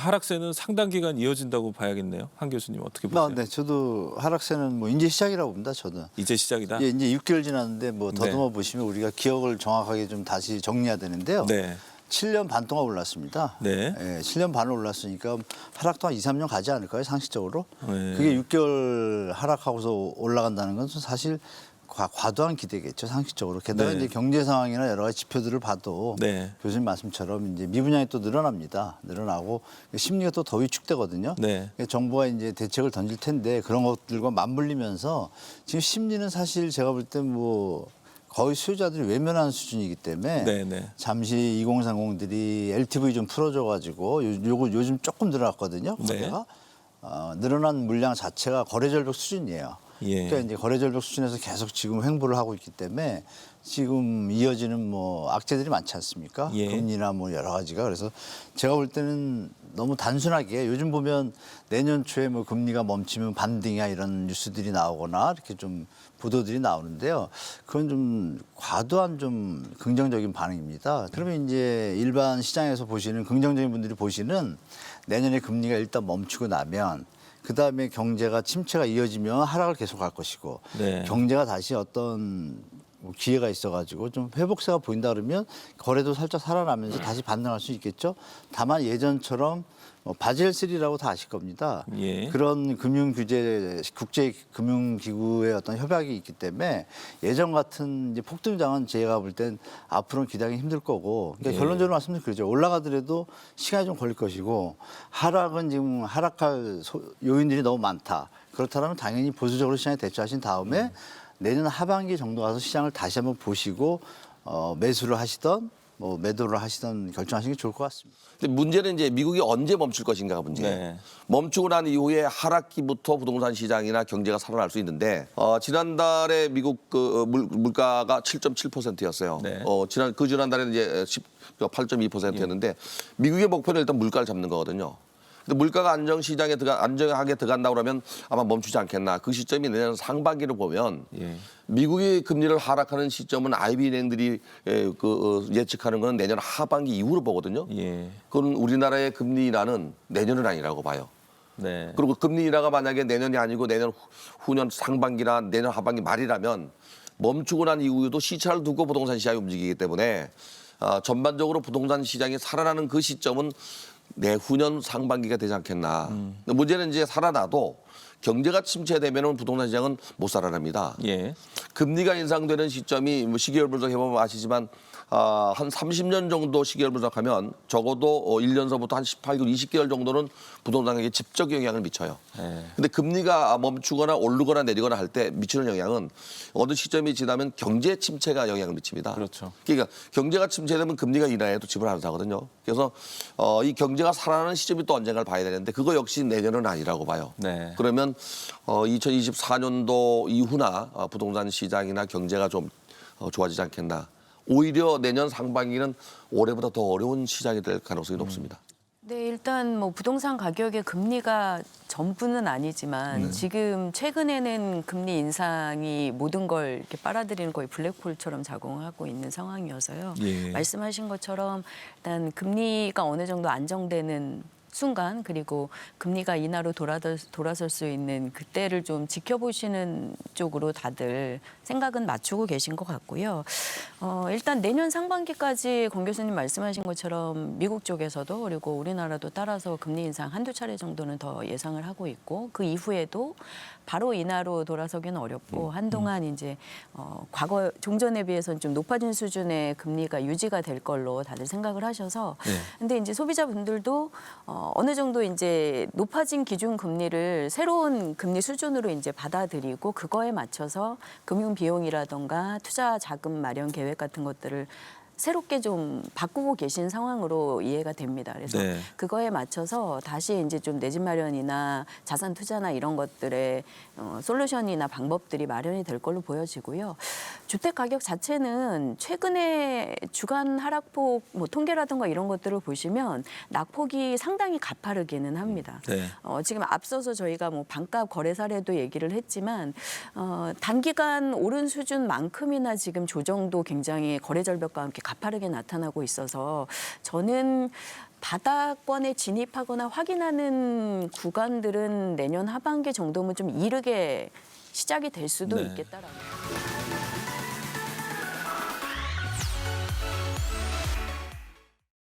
하락세는 상당 기간 이어진다고 봐야겠네요. 한 교수님 어떻게 보세요? 네, 저도 하락세는 뭐 이제 시작이라고 봅니다. 저는. 이제 시작이다. 예, 이제 6개월 지났는데 뭐 더듬어 네. 보시면 우리가 기억을 정확하게 좀 다시 정리해야 되는데요. 네. 7년 반 동안 올랐습니다. 네. 예, 7년 반을 올랐으니까 하락도 한 2, 3년 가지 않을까요? 상식적으로. 네. 그게 6개월 하락하고서 올라간다는 건 사실 과도한 기대겠죠, 상식적으로. 게다가 네. 이제 경제 상황이나 여러 가지 지표들을 봐도 네. 교수님 말씀처럼 이제 미분양이 또 늘어납니다. 늘어나고 심리가 또 더 위축되거든요. 네. 정부가 이제 대책을 던질 텐데 그런 것들과 맞물리면서 지금 심리는 사실 제가 볼 때 뭐 거의 수요자들이 외면하는 수준이기 때문에 네, 네. 잠시 2030들이 LTV 좀 풀어줘가지고 요즘 조금 늘어났거든요. 네. 거기가 늘어난 물량 자체가 거래 절벽 수준이에요. 예. 그러니까 이제 거래 절벽 수준에서 계속 지금 횡보를 하고 있기 때문에 지금 이어지는 뭐 악재들이 많지 않습니까? 예. 금리나 뭐 여러 가지가. 그래서 제가 볼 때는 너무 단순하게 요즘 보면 내년 초에 뭐 금리가 멈추면 반등이야 이런 뉴스들이 나오거나 이렇게 좀 보도들이 나오는데요. 그건 좀 과도한 좀 긍정적인 반응입니다. 그러면 이제 일반 시장에서 보시는 긍정적인 분들이 보시는 내년에 금리가 일단 멈추고 나면 그다음에 경제가 침체가 이어지면 하락을 계속할 것이고 네. 경제가 다시 어떤 기회가 있어가지고 좀 회복세가 보인다 그러면 거래도 살짝 살아나면서 다시 반등할 수 있겠죠. 다만 예전처럼 바젤 3라고 다 아실 겁니다. 예. 그런 금융 규제 국제 금융 기구의 어떤 협약이 있기 때문에 예전 같은 이제 폭등장은 제가 볼 땐 앞으로는 기대하기 힘들 거고 그러니까 예. 결론적으로 말씀드리면 그러죠. 올라가더라도 시간이 좀 걸릴 것이고 하락은 지금 하락할 요인들이 너무 많다. 그렇다면 당연히 보수적으로 시장에 대처하신 다음에 내년 하반기 정도 가서 시장을 다시 한번 보시고 매수를 하시던 뭐 매도를 하시던 결정하시는 게 좋을 것 같습니다. 근데 문제는 이제 미국이 언제 멈출 것인가가 문제예요. 네. 멈추고 난 이후에 하락기부터 부동산 시장이나 경제가 살아날 수 있는데 지난달에 미국 그 물가가 7.7%였어요. 네. 그 지난달에는 이제 8.2%였는데 미국의 목표는 일단 물가를 잡는 거거든요. 근데 물가가 안정하게 들어간다고 그러면 아마 멈추지 않겠나. 그 시점이 내년 상반기를 보면 예. 미국이 금리를 하락하는 시점은 IB은행들이 예측하는 건 내년 하반기 이후로 보거든요. 예. 그건 우리나라의 금리 인하는 내년은 아니라고 봐요. 네. 그리고 금리 인하가 만약에 내년이 아니고 내년 후년 상반기나 내년 하반기 말이라면 멈추고 난 이후에도 시차를 두고 부동산 시장이 움직이기 때문에 전반적으로 부동산 시장이 살아나는 그 시점은 내후년 상반기가 되지 않겠나. 문제는 이제 살아나도 경제가 침체되면 부동산 시장은 못 살아납니다. 예. 금리가 인상되는 시점이 뭐 시기열 분석해보면 아시지만 한 30년 정도 시기열 분석하면 적어도 1년서부터 한 18개월, 20개월 정도는 부동산에게 직접 영향을 미쳐요. 근데 금리가 멈추거나 오르거나 내리거나 할 때 미치는 영향은 어느 시점이 지나면 경제 침체가 영향을 미칩니다. 그렇죠. 그러니까 경제가 침체되면 금리가 인하해도 집을 안 사거든요. 그래서 이 경제가 살아나는 시점이 또 언젠가를 봐야 되는데 그거 역시 내년은 아니라고 봐요. 네. 그러면 2024년도 이후나 부동산 시장이나 경제가 좀 좋아지지 않겠나. 오히려 내년 상반기는 올해보다 더 어려운 시장이 될 가능성이 높습니다. 네, 일단 뭐 부동산 가격의 금리가 전부는 아니지만 지금 최근에는 금리 인상이 모든 걸 이렇게 빨아들이는 거의 블랙홀처럼 작용하고 있는 상황이어서요. 예. 말씀하신 것처럼 일단 금리가 어느 정도 안정되는 순간 그리고 금리가 인하로 돌아설 수 있는 그때를 좀 지켜보시는 쪽으로 다들 생각은 맞추고 계신 것 같고요. 일단 내년 상반기까지 권 교수님 말씀하신 것처럼 미국 쪽에서도 그리고 우리나라도 따라서 금리 인상 한두 차례 정도는 더 예상을 하고 있고 그 이후에도 바로 인하로 돌아서기는 어렵고 한동안 이제 과거 종전에 비해서는 좀 높아진 수준의 금리가 유지가 될 걸로 다들 생각을 하셔서 근데 이제 소비자분들도 어느 정도 이제 높아진 기준 금리를 새로운 금리 수준으로 이제 받아들이고 그거에 맞춰서 금융 비용이라던가 투자 자금 마련 계획 같은 것들을 새롭게 좀 바꾸고 계신 상황으로 이해가 됩니다. 그래서 네. 그거에 맞춰서 다시 이제 좀 내 집 마련이나 자산 투자나 이런 것들의 솔루션이나 방법들이 마련이 될 걸로 보여지고요. 주택 가격 자체는 최근에 주간 하락폭 뭐 통계라든가 이런 것들을 보시면 낙폭이 상당히 가파르기는 합니다. 네. 지금 앞서서 저희가 뭐 반값 거래 사례도 얘기를 했지만 단기간 오른 수준만큼이나 지금 조정도 굉장히 거래 절벽과 함께 가파르게 나타나고 있어서 저는 바닥권에 진입하거나 확인하는 구간들은 내년 하반기 정도면 좀 이르게 시작이 될 수도 네. 있겠다라고.